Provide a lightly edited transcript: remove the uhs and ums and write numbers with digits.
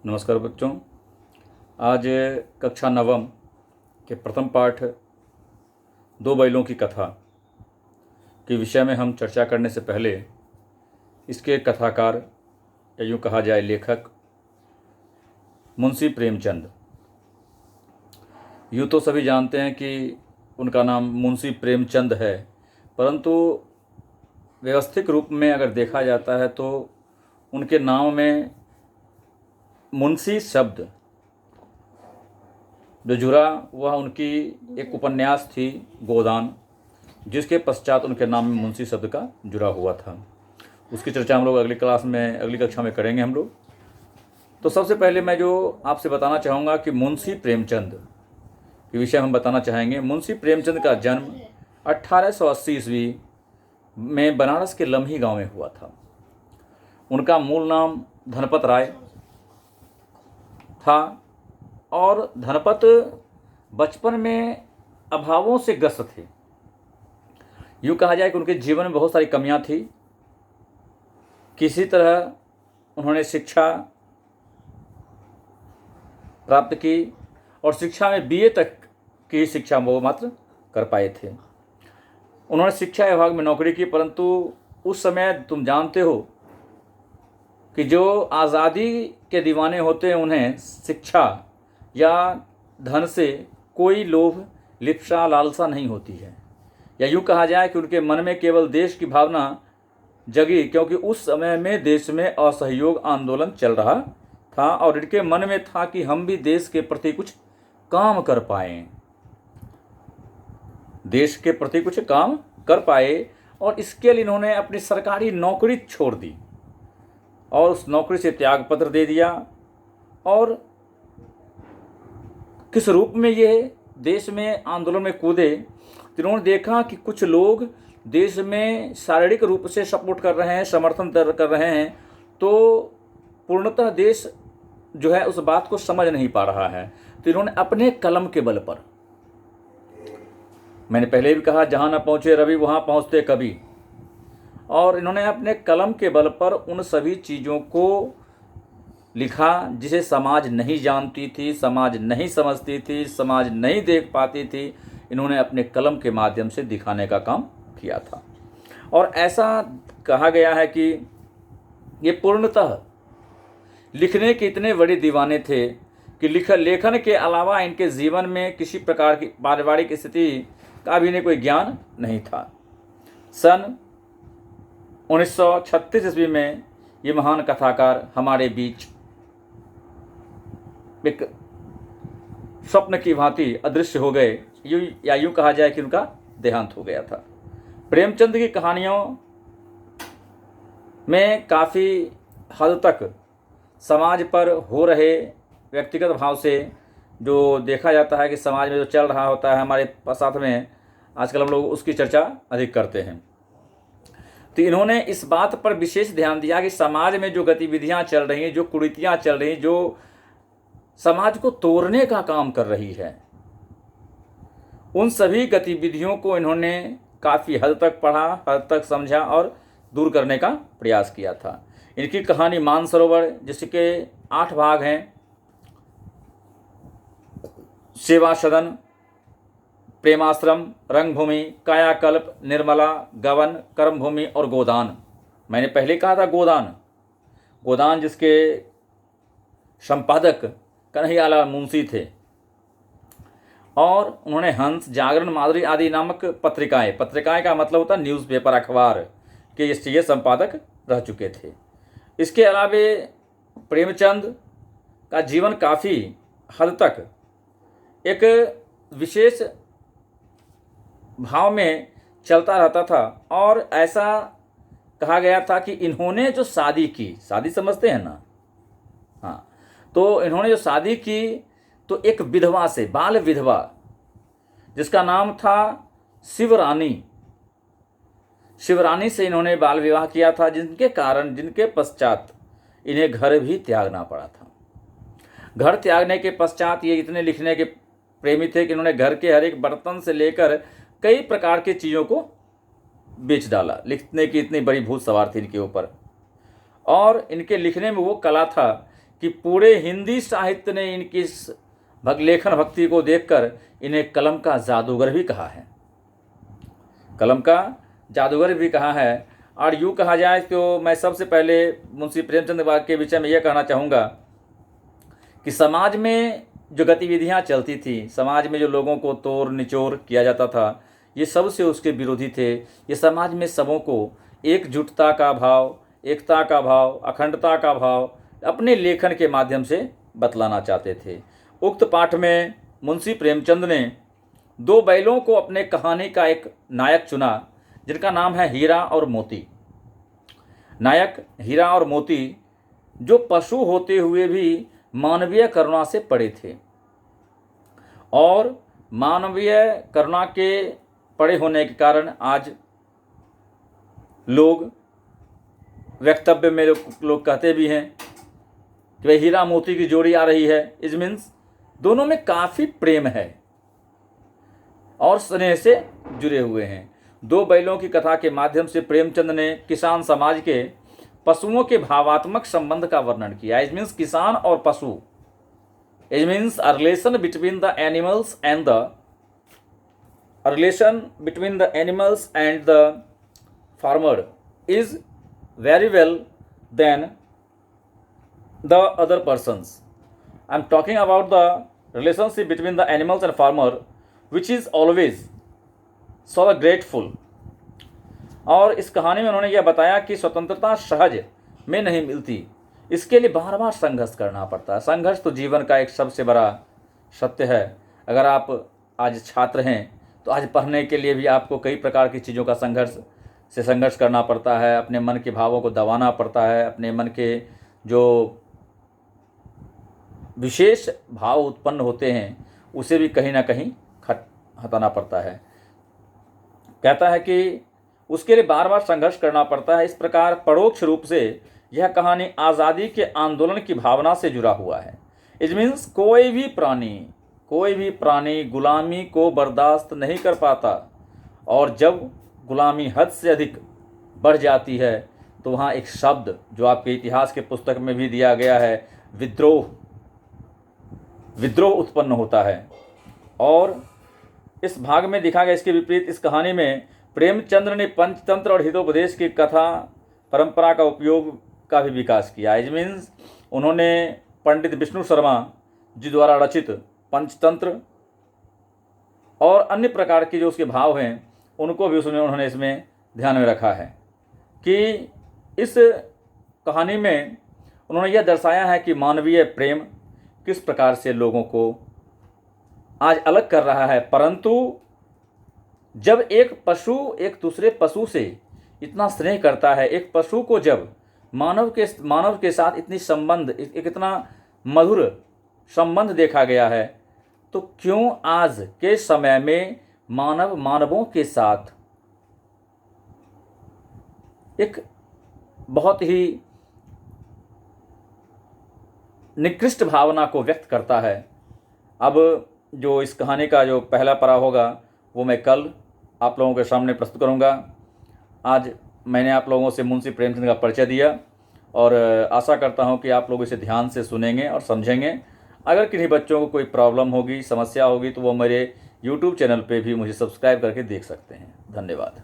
नमस्कार बच्चों। आज कक्षा नवम के प्रथम पाठ दो बैलों की कथा के विषय में हम चर्चा करने से पहले इसके कथाकार या यूँ कहा जाए लेखक मुंशी प्रेमचंद। यूँ तो सभी जानते हैं कि उनका नाम मुंशी प्रेमचंद है, परंतु व्यवस्थित रूप में अगर देखा जाता है तो उनके नाम में मुंशी शब्द जो जुड़ा वह उनकी एक उपन्यास थी गोदान, जिसके पश्चात उनके नाम में मुंशी शब्द का जुड़ा हुआ था। उसकी चर्चा हम लोग अगली कक्षा में करेंगे हम लोग। तो सबसे पहले मैं जो आपसे बताना चाहूँगा कि मुंशी प्रेमचंद के विषय में हम बताना चाहेंगे। मुंशी प्रेमचंद का जन्म 1880 ईस्वी में बनारस के लम्ही गांव में हुआ था। उनका मूल नाम धनपत राय था और धनपत बचपन में अभावों से ग्रस्त थे। यूँ कहा जाए कि उनके जीवन में बहुत सारी कमियां थी। किसी तरह उन्होंने शिक्षा प्राप्त की और शिक्षा में बीए तक की शिक्षा वो मात्र कर पाए थे। उन्होंने शिक्षा विभाग में नौकरी की, परंतु उस समय तुम जानते हो कि जो आज़ादी के दीवाने होते हैं उन्हें शिक्षा या धन से कोई लोभ लिप्सा लालसा नहीं होती है। या यूँ कहा जाए कि उनके मन में केवल देश की भावना जगी, क्योंकि उस समय में देश में असहयोग आंदोलन चल रहा था और इनके मन में था कि हम भी देश के प्रति कुछ काम कर पाएँ, देश के प्रति कुछ काम कर पाए। और इसके लिए इन्होंने अपनी सरकारी नौकरी छोड़ दी और उस नौकरी से त्यागपत्र दे दिया। और किस रूप में ये देश में आंदोलन में कूदे, तो इन्होंने देखा कि कुछ लोग देश में शारीरिक रूप से सपोर्ट कर रहे हैं, समर्थन कर रहे हैं, तो पूर्णतः देश जो है उस बात को समझ नहीं पा रहा है। तो इन्होंने अपने कलम के बल पर, मैंने पहले भी कहा, जहाँ न पहुँचे रवि वहाँ पहुँचते कभी, और इन्होंने अपने कलम के बल पर उन सभी चीज़ों को लिखा जिसे समाज नहीं जानती थी, समाज नहीं समझती थी, समाज नहीं देख पाती थी। इन्होंने अपने कलम के माध्यम से दिखाने का काम किया था। और ऐसा कहा गया है कि ये पूर्णतः लिखने के इतने बड़े दीवाने थे कि लेखन के अलावा इनके जीवन में किसी प्रकार की पारिवारिक स्थिति का भी इन्हें कोई ज्ञान नहीं था। सन 1936 ईस्वी में ये महान कथाकार हमारे बीच एक स्वप्न की भांति अदृश्य हो गए, यूँ कहा जाए कि उनका देहांत हो गया था। प्रेमचंद की कहानियों में काफ़ी हद तक समाज पर हो रहे व्यक्तिगत भाव से जो देखा जाता है कि समाज में जो चल रहा होता है हमारे साथ में, आजकल हम लोग उसकी चर्चा अधिक करते हैं। तो इन्होंने इस बात पर विशेष ध्यान दिया कि समाज में जो गतिविधियां चल रही हैं, जो कुरीतियां चल रही हैं, जो समाज को तोड़ने का काम कर रही है, उन सभी गतिविधियों को इन्होंने काफ़ी हद तक पढ़ा, हद तक समझा और दूर करने का प्रयास किया था। इनकी कहानी मानसरोवर, जिसके 8 भाग हैं, सेवा सदन, प्रेमाश्रम, रंगभूमि, कायाकल्प, निर्मला, गवन, कर्मभूमि और गोदान। मैंने पहले कहा था गोदान जिसके संपादक कन्हैयालाल मुंशी थे। और उन्होंने हंस, जागरण, माधुरी आदि नामक पत्रिकाएं का मतलब होता है न्यूज़पेपर, अखबार के ये संपादक रह चुके थे। इसके अलावे प्रेमचंद का जीवन काफ़ी हद तक एक विशेष भाव में चलता रहता था। और ऐसा कहा गया था कि इन्होंने जो शादी समझते हैं ना, हाँ, तो इन्होंने जो शादी की तो एक विधवा से, बाल विधवा, जिसका नाम था शिवरानी से इन्होंने बाल विवाह किया था, जिनके पश्चात इन्हें घर भी त्यागना पड़ा था। घर त्यागने के पश्चात ये इतने लिखने के प्रेमी थे कि इन्होंने घर के हर एक बर्तन से लेकर कई प्रकार की चीज़ों को बेच डाला। लिखने की इतनी बड़ी भूत सवार थी इनके ऊपर। और इनके लिखने में वो कला था कि पूरे हिंदी साहित्य ने इनकी इस लेखन भक्ति को देखकर इन्हें कलम का जादूगर भी कहा है, कलम का जादूगर भी कहा है। और यूँ कहा जाए तो मैं सबसे पहले मुंशी प्रेमचंद के विषय में यह कहना चाहूँगा कि समाज में जो गतिविधियाँ चलती थी, समाज में जो लोगों को तोड़ निचोड़ किया जाता था, ये सब से उसके विरोधी थे। ये समाज में सबों को एकजुटता का भाव, एकता का भाव, अखंडता का भाव अपने लेखन के माध्यम से बतलाना चाहते थे। उक्त पाठ में मुंशी प्रेमचंद ने दो बैलों को अपने कहानी का एक नायक चुना, जिनका नाम है हीरा और मोती। नायक हीरा और मोती जो पशु होते हुए भी मानवीय करुणा से पड़े थे, और मानवीय करुणा के पड़े होने के कारण आज लोग वक्तव्य में लोग कहते भी हैं कि भाई हीरा मोती की जोड़ी आ रही है। इट मीन्स दोनों में काफ़ी प्रेम है और स्नेह से जुड़े हुए हैं। दो बैलों की कथा के माध्यम से प्रेमचंद ने किसान समाज के पशुओं के भावात्मक संबंध का वर्णन किया। इट मीन्स किसान और पशु, it means a relation between the animals and the farmer is very well than the other persons. I am talking about the relationship between the animals and farmer, which is always so grateful. और इस कहानी में उन्होंने यह बताया कि स्वतंत्रता सहज में नहीं मिलती, इसके लिए बार बार संघर्ष करना पड़ता है। संघर्ष तो जीवन का एक सबसे बड़ा सत्य है। अगर आप आज छात्र हैं तो आज पढ़ने के लिए भी आपको कई प्रकार की चीज़ों का संघर्ष करना पड़ता है। अपने मन के भावों को दबाना पड़ता है, अपने मन के जो विशेष भाव उत्पन्न होते हैं उसे भी कहीं ना कहीं हटाना पड़ता है। कहता है कि उसके लिए बार बार संघर्ष करना पड़ता है। इस प्रकार परोक्ष रूप से यह कहानी आज़ादी के आंदोलन की भावना से जुड़ा हुआ है। इट मीन्स कोई भी प्राणी गुलामी को बर्दाश्त नहीं कर पाता, और जब गुलामी हद से अधिक बढ़ जाती है तो वहाँ एक शब्द जो आपके इतिहास के पुस्तक में भी दिया गया है, विद्रोह उत्पन्न होता है। और इस भाग में दिखा गया इसके विपरीत इस कहानी में प्रेमचंद्र ने पंचतंत्र और हितोपदेश की कथा परंपरा का उपयोग का भी विकास किया। इट मीन्स उन्होंने पंडित विष्णु शर्मा जी द्वारा रचित पंचतंत्र और अन्य प्रकार के जो उसके भाव हैं उनको भी उन्होंने इसमें ध्यान में रखा है कि इस कहानी में उन्होंने यह दर्शाया है कि मानवीय प्रेम किस प्रकार से लोगों को आज अलग कर रहा है। परंतु जब एक पशु एक दूसरे पशु से इतना स्नेह करता है, एक पशु को जब मानव के साथ इतना मधुर संबंध देखा गया है, तो क्यों आज के समय में मानवों के साथ एक बहुत ही निकृष्ट भावना को व्यक्त करता है। अब जो इस कहानी का जो पहला पड़ा होगा वो मैं कल आप लोगों के सामने प्रस्तुत करूंगा। आज मैंने आप लोगों से मुंशी प्रेमचंद का परिचय दिया और आशा करता हूं कि आप लोग इसे ध्यान से सुनेंगे और समझेंगे। अगर किन्हीं बच्चों को कोई प्रॉब्लम होगी, समस्या होगी, तो वो मेरे YouTube चैनल पे भी मुझे सब्सक्राइब करके देख सकते हैं। धन्यवाद।